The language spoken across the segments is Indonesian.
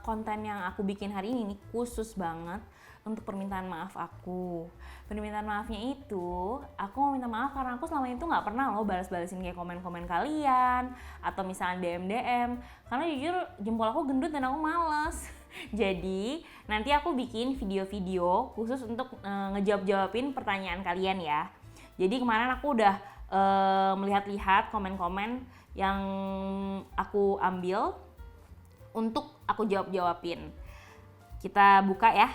konten yang aku bikin hari ini nih khusus banget untuk permintaan maaf aku. Permintaan maafnya itu, aku mau minta maaf karena aku selama itu nggak pernah loh balas-balasin kayak komen-komen kalian atau misalnya DM-DM. Karena jujur jempol aku gendut dan aku males. Jadi nanti aku bikin video-video khusus untuk ngejawab-jawabin pertanyaan kalian ya. Jadi kemarin aku udah melihat-lihat komen-komen yang aku ambil untuk aku jawab-jawabin. Kita buka ya.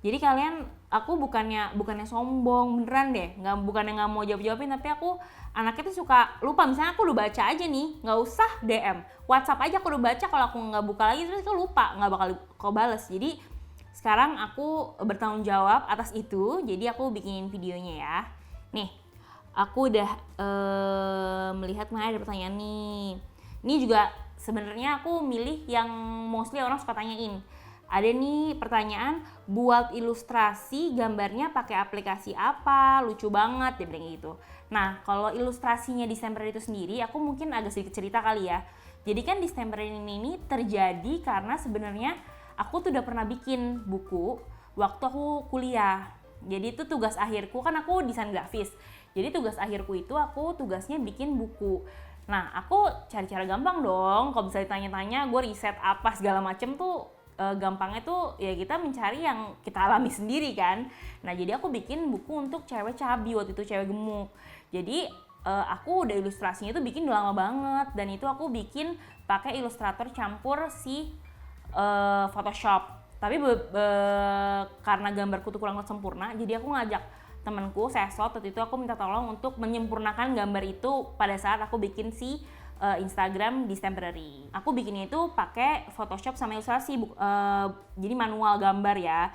Jadi kalian, aku bukannya sombong beneran deh, bukannya nggak mau jawab-jawabin, tapi aku anaknya tuh suka lupa. Misalnya aku udah baca aja nih, nggak usah DM, WhatsApp aja aku udah baca, kalau aku nggak buka lagi terus aku lupa, nggak bakal kau bales. Jadi sekarang aku bertanggung jawab atas itu, jadi aku bikinin videonya ya. Nih, aku udah melihat mana ada pertanyaan nih. Ini juga sebenarnya aku milih yang mostly orang suka tanyain. Ada nih pertanyaan, buat ilustrasi gambarnya pakai aplikasi apa? Lucu banget, dia bilang gitu. Nah, kalau ilustrasinya Distemper itu sendiri, aku mungkin agak sedikit cerita kali ya. Jadi kan Distemper ini terjadi karena sebenarnya aku tuh udah pernah bikin buku waktu aku kuliah. Jadi itu tugas akhirku, kan aku desain grafis. Jadi tugas akhirku itu aku tugasnya bikin buku. Nah, aku cari cara gampang dong. Kalau bisa ditanya-tanya, gue riset apa segala macem tuh gampangnya tuh ya kita mencari yang kita alami sendiri kan. Nah, jadi aku bikin buku untuk cewek cabi, waktu itu cewek gemuk. Jadi aku udah ilustrasinya tuh bikin udah lama banget, dan itu aku bikin pakai Illustrator campur si Photoshop. Tapi karena gambarku tuh kurang sempurna, jadi aku ngajak temanku Seslot, waktu itu aku minta tolong untuk menyempurnakan gambar itu pada saat aku bikin si Instagram Distemporary. Aku bikinnya itu pakai Photoshop sama ilustrasi, jadi manual gambar ya.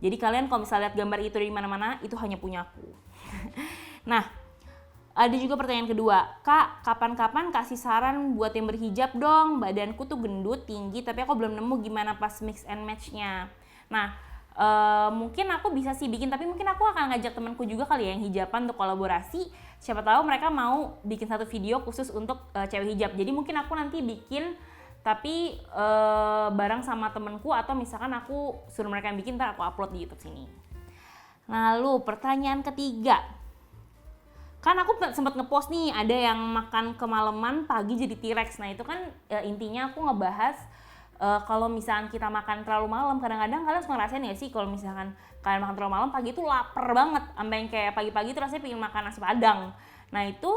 Jadi kalian kalau misalnya lihat gambar itu di mana-mana, itu hanya punya aku. Nah, ada juga pertanyaan kedua, Kak, kapan-kapan kasih saran buat yang berhijab dong, badanku tuh gendut, tinggi, tapi aku belum nemu gimana pas mix and match-nya. Nah, mungkin aku bisa sih bikin, tapi mungkin aku akan ngajak temanku juga kali ya yang hijaban untuk kolaborasi. Siapa tahu mereka mau bikin satu video khusus untuk cewek hijab. Jadi mungkin aku nanti bikin, tapi bareng sama temanku, atau misalkan aku suruh mereka yang bikin, ntar aku upload di YouTube sini. Lalu pertanyaan ketiga, kan aku sempat ngepost nih ada yang makan kemalaman pagi jadi T-Rex. Nah itu kan intinya aku ngebahas kalau misalkan kita makan terlalu malam, kadang-kadang kalian suka ngerasain ya sih kalau misalkan kalian makan terlalu malam pagi itu lapar banget, sampai yang kayak pagi-pagi itu rasanya pengen makan nasi padang. Nah itu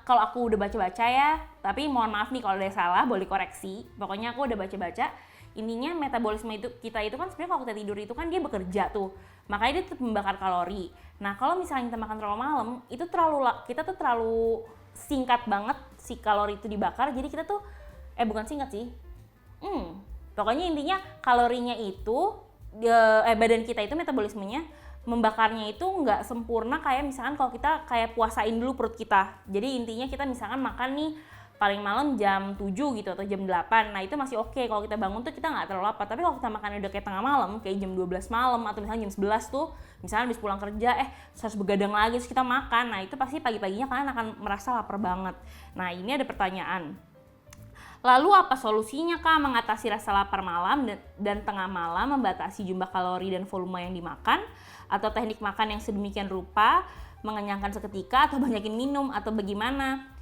kalau aku udah baca-baca ya, tapi mohon maaf nih kalau ada salah, boleh koreksi. Pokoknya aku udah baca-baca, intinya metabolisme itu kita itu kan sebenarnya kalau kita tidur itu kan dia bekerja tuh, makanya dia tetap membakar kalori. Nah kalau misalnya kita makan terlalu malam, itu kita tuh terlalu singkat banget si kalori itu dibakar, jadi kita tuh bukan singkat sih, pokoknya intinya kalorinya itu badan kita itu metabolismenya membakarnya itu nggak sempurna kayak misalkan kalau kita kayak puasain dulu perut kita. Jadi intinya kita misalkan makan nih paling malam jam 7 gitu atau jam 8, nah itu masih oke. Kalau kita bangun tuh kita nggak terlalu lapar. Tapi kalau kita makan udah kayak tengah malam, kayak jam 12 malam atau misalnya jam 11 tuh, misalnya habis pulang kerja harus begadang lagi terus kita makan, nah itu pasti pagi-paginya kalian akan merasa lapar banget. Nah ini ada pertanyaan, lalu apa solusinya Kak mengatasi rasa lapar malam dan tengah malam, membatasi jumlah kalori dan volume yang dimakan, atau teknik makan yang sedemikian rupa, mengenyangkan seketika, atau banyakin minum, atau bagaimana?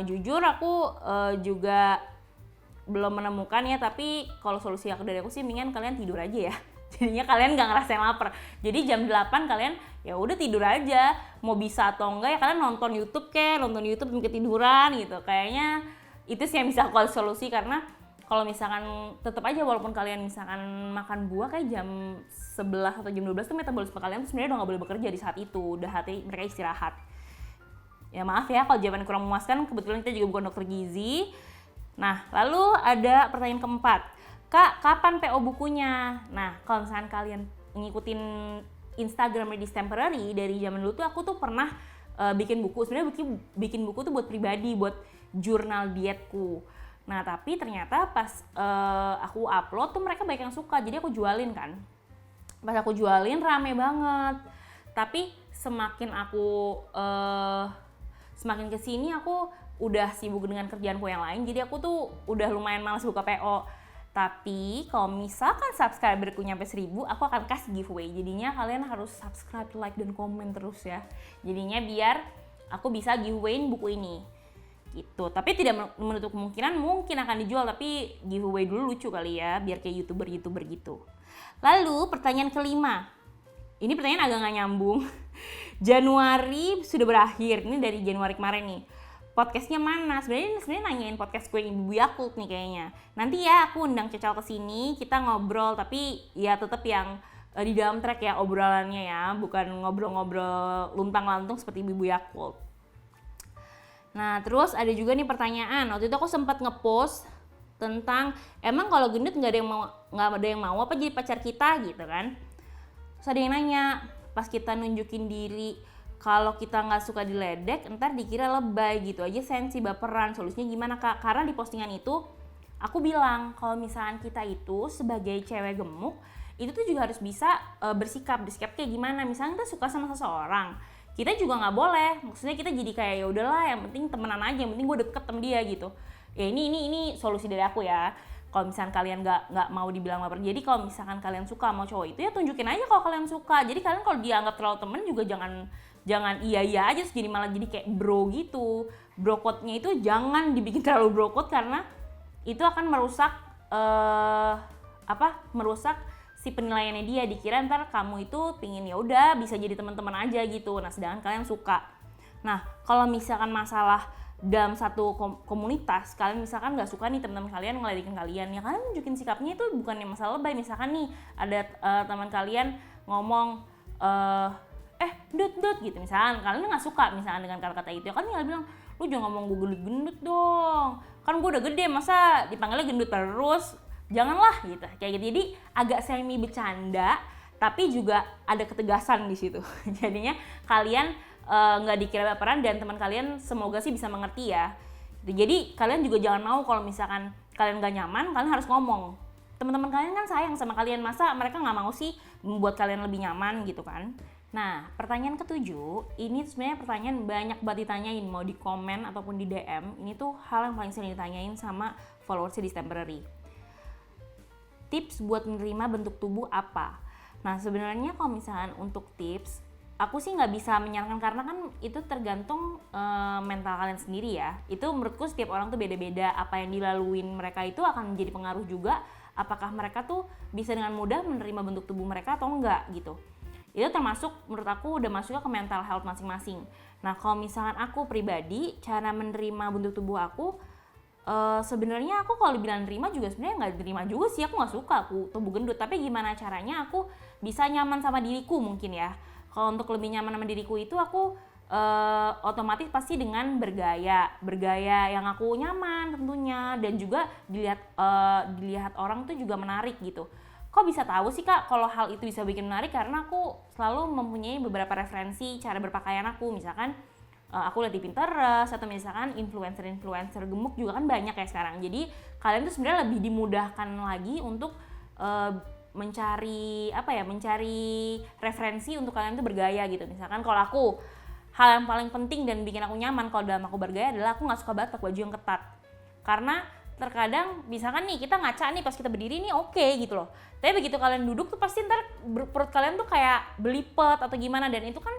Jujur aku juga belum menemukan ya, tapi kalau solusi dari aku sih mendingan kalian tidur aja ya. Jadinya kalian gak ngerasain lapar. Jadi jam 8 kalian ya udah tidur aja. Mau bisa atau enggak ya kalian nonton YouTube sampai ketiduran gitu. Kayaknya itu sih yang bisa aku solusi, karena kalau misalkan tetap aja walaupun kalian misalkan makan buah kayak jam 11 atau jam 12 tuh metabolisme kalian tuh sebenarnya udah gak boleh bekerja di saat itu, udah hati mereka istirahat. Ya maaf ya kalau jawaban kurang memuaskan, kebetulan kita juga bukan dokter gizi. Nah lalu ada pertanyaan keempat, Kak kapan PO bukunya? Nah kalau misalkan kalian ngikutin Instagram Distemporary dari zaman dulu tuh aku tuh pernah bikin buku. Sebenarnya bikin buku tuh buat pribadi, buat jurnal dietku. Nah tapi ternyata pas aku upload tuh mereka banyak yang suka, jadi aku jualin kan. Pas aku jualin rame banget. Tapi semakin kesini aku udah sibuk dengan kerjaanku yang lain, jadi aku tuh udah lumayan malas buka PO. Tapi kalau misalkan subscriberku nyampe 1000, aku akan kasih giveaway. Jadinya kalian harus subscribe, like, dan komen terus ya. Jadinya biar aku bisa giveawayin buku ini gitu. Tapi tidak menutup kemungkinan mungkin akan dijual, tapi giveaway dulu lucu kali ya, biar kayak youtuber gitu. Lalu pertanyaan kelima, ini pertanyaan agak gak nyambung. Januari sudah berakhir, ini dari Januari kemarin nih. Podcastnya mana? Sebenarnya nanyain podcast gue Ibu Yakult nih kayaknya. Nanti ya aku undang Cecal ke sini, kita ngobrol, tapi ya tetap yang di dalam track ya obrolannya ya, bukan ngobrol-ngobrol luntang-lantung seperti Ibu Yakult. Nah, terus ada juga nih pertanyaan. Waktu itu aku sempat ngepost tentang emang kalau gendut nggak ada yang mau apa jadi pacar kita gitu kan. Terus ada yang nanya, pas kita nunjukin diri kalau kita nggak suka diledek, ntar dikira lebay gitu aja, sensi, baperan. Solusinya gimana Kak? Karena di postingan itu aku bilang kalau misalkan kita itu sebagai cewek gemuk itu tuh juga harus bisa bersikap kayak gimana. Misalnya kita suka sama seseorang, kita juga nggak boleh, maksudnya kita jadi kayak ya udahlah, yang penting temenan aja, yang penting gue deket sama dia gitu. Ya ini solusi dari aku ya. Kalau misalkan kalian nggak mau dibilang baper, jadi kalau misalkan kalian suka sama cowok itu ya tunjukin aja kalau kalian suka. Jadi kalian kalau dianggap terlalu temen juga jangan iya aja terus jadi malah jadi kayak bro gitu. Bro code-nya itu jangan dibikin terlalu bro code karena itu akan merusak merusak si penilaiannya dia, dikira ntar kamu itu pingin ya udah bisa jadi teman-teman aja gitu. Nah, sedangkan kalian suka. Nah, kalau misalkan masalah dalam satu komunitas, kalian misalkan nggak suka nih teman-teman kalian ngeledekin kalian, ya kalian nunjukin sikapnya itu bukannya masalah lebay. Misalkan nih ada teman kalian ngomong gendut gitu, misalkan kalian nggak suka misalkan dengan kata-kata itu, ya kan tinggal bilang, lu jangan ngomong gue gendut dong, kan gue udah gede masa dipanggilnya gendut terus. Janganlah gitu, kayak gitu. Jadi agak semi bercanda, tapi juga ada ketegasan di situ. Jadinya kalian nggak dikira baperan dan teman kalian semoga sih bisa mengerti ya. Jadi kalian juga jangan mau kalau misalkan kalian nggak nyaman, kalian harus ngomong. Teman-teman kalian kan sayang sama kalian, masa mereka nggak mau sih membuat kalian lebih nyaman gitu kan? Nah, pertanyaan ketujuh, ini sebenarnya pertanyaan banyak banget ditanyain, mau di komen ataupun di DM. Ini tuh hal yang paling sering ditanyain sama followersnya di Stempery. Tips buat menerima bentuk tubuh apa? Nah, sebenarnya kalau misalkan untuk tips, aku sih nggak bisa menyarankan karena kan itu tergantung mental kalian sendiri ya. Itu menurutku setiap orang tuh beda-beda, apa yang dilaluin mereka itu akan menjadi pengaruh juga. Apakah mereka tuh bisa dengan mudah menerima bentuk tubuh mereka atau enggak gitu. Itu termasuk menurut aku udah masuk ke mental health masing-masing. Nah, kalau misalkan aku pribadi, cara menerima bentuk tubuh aku, sebenarnya aku kalau dibilang nerima juga sebenarnya nggak terima juga sih, aku nggak suka aku tubuh gendut, tapi gimana caranya aku bisa nyaman sama diriku mungkin ya. Kalau untuk lebih nyaman sama diriku itu aku otomatis pasti dengan bergaya yang aku nyaman tentunya, dan juga dilihat orang tuh juga menarik gitu. Kok bisa tahu sih Kak kalau hal itu bisa bikin menarik? Karena aku selalu mempunyai beberapa referensi cara berpakaian aku, misalkan aku lihat di Pinterest atau misalkan influencer gemuk juga kan banyak ya sekarang. Jadi kalian tuh sebenarnya lebih dimudahkan lagi untuk mencari referensi untuk kalian tuh bergaya gitu. Misalkan kalau aku, hal yang paling penting dan bikin aku nyaman kalau dalam aku bergaya adalah aku nggak suka banget pakai baju yang ketat. Karena terkadang misalkan nih kita ngaca nih pas kita berdiri nih oke gitu loh, tapi begitu kalian duduk tuh pasti ntar perut kalian tuh kayak belipet atau gimana, dan itu kan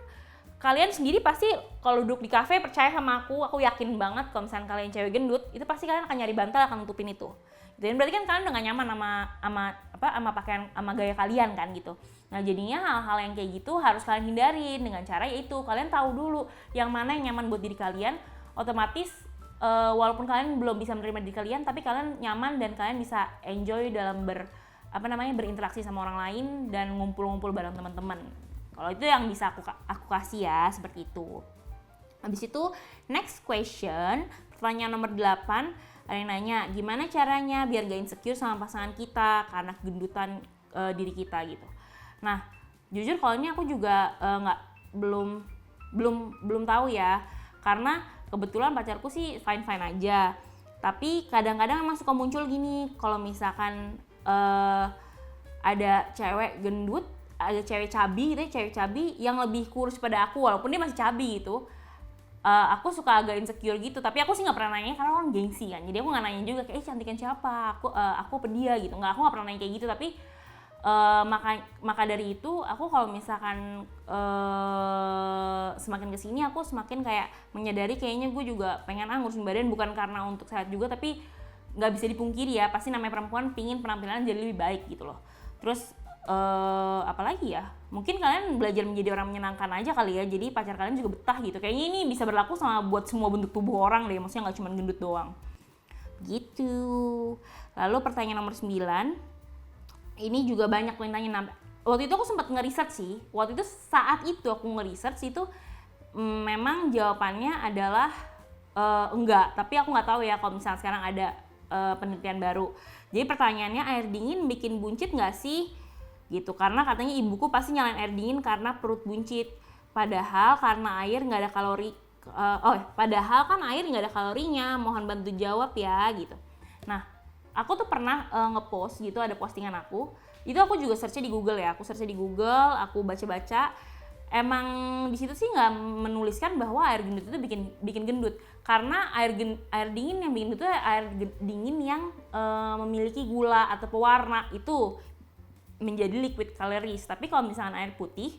kalian sendiri pasti kalau duduk di kafe, percaya sama aku yakin banget kalau misalkan kalian cewek gendut, itu pasti kalian akan nyari bantal akan nutupin itu. Dan berarti kan kalian udah gak nyaman sama pakaian, sama gaya kalian kan gitu. Nah, jadinya hal-hal yang kayak gitu harus kalian hindarin dengan cara yaitu kalian tahu dulu yang mana yang nyaman buat diri kalian. Otomatis walaupun kalian belum bisa menerima diri kalian, tapi kalian nyaman dan kalian bisa enjoy dalam berinteraksi sama orang lain dan ngumpul-ngumpul bareng teman-teman. Kalau itu yang bisa aku kasih ya, seperti itu. Habis itu next question, pertanyaan nomor 8, ada yang nanya gimana caranya biar gak insecure sama pasangan kita karena kegendutan diri kita gitu. Nah, jujur kalau ini aku juga belum tahu ya, karena kebetulan pacarku sih fine aja. Tapi kadang-kadang emang suka muncul gini, kalau misalkan ada cewek gendut, ada cewek cabi gitu ya, cewek cabi yang lebih kurus pada aku walaupun dia masih cabi gitu. aku suka agak insecure gitu, tapi aku sih nggak pernah nanya karena orang gengsi kan, jadi aku nggak nanya juga kayak cantikan siapa, aku apa dia gitu, aku nggak pernah nanya kayak gitu. Tapi maka dari itu aku kalau misalkan semakin kesini aku semakin kayak menyadari kayaknya gue juga pengen ngurusin badan, bukan karena untuk sehat juga, tapi nggak bisa dipungkiri ya, pasti namanya perempuan pingin penampilan jadi lebih baik gitu loh. Terus apalagi ya, mungkin kalian belajar menjadi orang menyenangkan aja kali ya, jadi pacar kalian juga betah gitu. Kayaknya ini bisa berlaku sama buat semua bentuk tubuh orang deh, maksudnya nggak cuma gendut doang gitu. Lalu pertanyaan nomor 9, ini juga banyak yang tanya. Waktu itu aku sempat ngeriset sih, saat itu aku ngeriset itu memang jawabannya adalah enggak, tapi aku nggak tahu ya kalau misalnya sekarang ada penelitian baru. Jadi pertanyaannya, air dingin bikin buncit nggak sih? Gitu, karena katanya ibuku pasti nyalain air dingin karena perut buncit, padahal karena air nggak ada kalori. Padahal kan air nggak ada kalorinya, mohon bantu jawab ya gitu. Nah, aku tuh pernah ngepost gitu, ada postingan aku, itu aku juga searchnya di Google ya, aku baca-baca, emang di situ sih nggak menuliskan bahwa air gendut itu bikin gendut, karena air dingin yang bikin gendut itu air dingin yang memiliki gula atau pewarna, itu menjadi liquid calories. Tapi kalau misalkan air putih,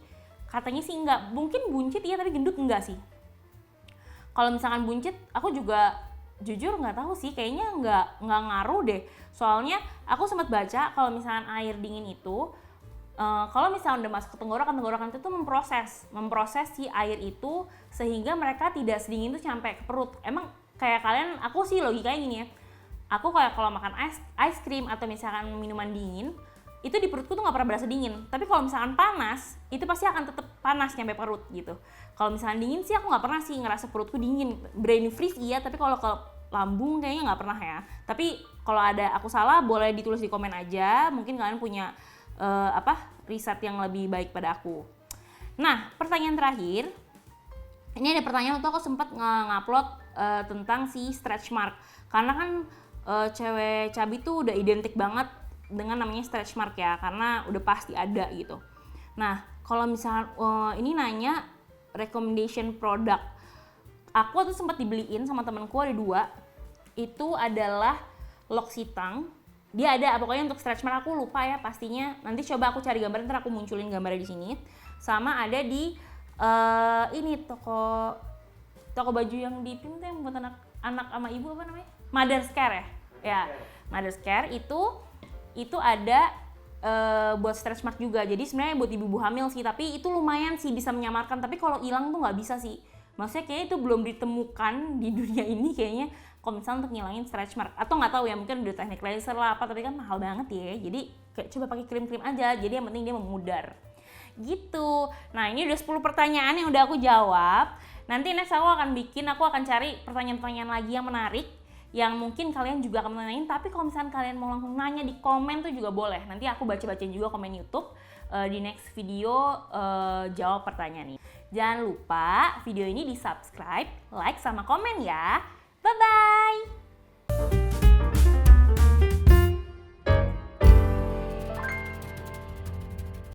katanya sih enggak. Mungkin buncit iya, tapi gendut enggak sih. Kalau misalkan buncit, aku juga jujur nggak tahu sih, kayaknya nggak ngaruh deh. Soalnya aku sempat baca kalau misalkan air dingin itu, kalau misalkan udah masuk ke tenggorokan itu memproses si air itu sehingga mereka tidak sedingin itu sampai ke perut. Emang kayak kalian, aku sih logikanya gini ya. Aku kayak kalau makan ice cream atau misalkan minuman dingin, itu di perutku tuh nggak pernah berasa dingin. Tapi kalau misalkan panas, itu pasti akan tetap panas nyampe perut gitu. Kalau misalkan dingin sih aku nggak pernah sih ngerasa perutku dingin. Brain freeze iya, tapi kalau ke lambung kayaknya nggak pernah ya. Tapi kalau ada aku salah, boleh ditulis di komen aja. Mungkin kalian punya riset yang lebih baik pada aku. Nah, pertanyaan terakhir. Ini ada pertanyaan waktu aku sempat ngupload tentang si stretch mark. Karena kan cewek cabi tuh udah identik banget dengan namanya stretch mark ya, karena udah pasti ada gitu. Nah, kalau misalnya ini nanya recommendation produk, aku tuh sempat dibeliin sama temenku, ada 2. Itu adalah L'Occitane. Dia ada pokoknya untuk stretch mark, aku lupa ya pastinya. Nanti coba aku cari gambar, ntar aku munculin gambarnya di sini. Sama ada di ini toko baju yang di PIM tuh yang buat anak sama ibu, apa namanya? Mother's Care ya? Ya, Mother's Care itu ada buat stretch mark juga. Jadi sebenarnya buat ibu-ibu hamil sih, tapi itu lumayan sih bisa menyamarkan. Tapi kalau hilang tuh nggak bisa sih. Maksudnya kayaknya itu belum ditemukan di dunia ini kayaknya, kalau misalnya untuk ngilangin stretch mark. Atau nggak tahu ya, mungkin udah teknik laser lah apa, tapi kan mahal banget ya. Jadi kayak coba pakai krim-krim aja. Jadi yang penting dia memudar. Gitu. Nah, ini udah 10 pertanyaan yang udah aku jawab. Nanti next aku akan cari pertanyaan-pertanyaan lagi yang menarik, yang mungkin kalian juga akan nanyain. Tapi kalau misalnya kalian mau langsung nanya di komen tuh juga boleh. Nanti aku baca-bacain juga komen YouTube di next video jawab pertanyaan ini. Jangan lupa video ini di subscribe, like, sama komen ya. Bye-bye!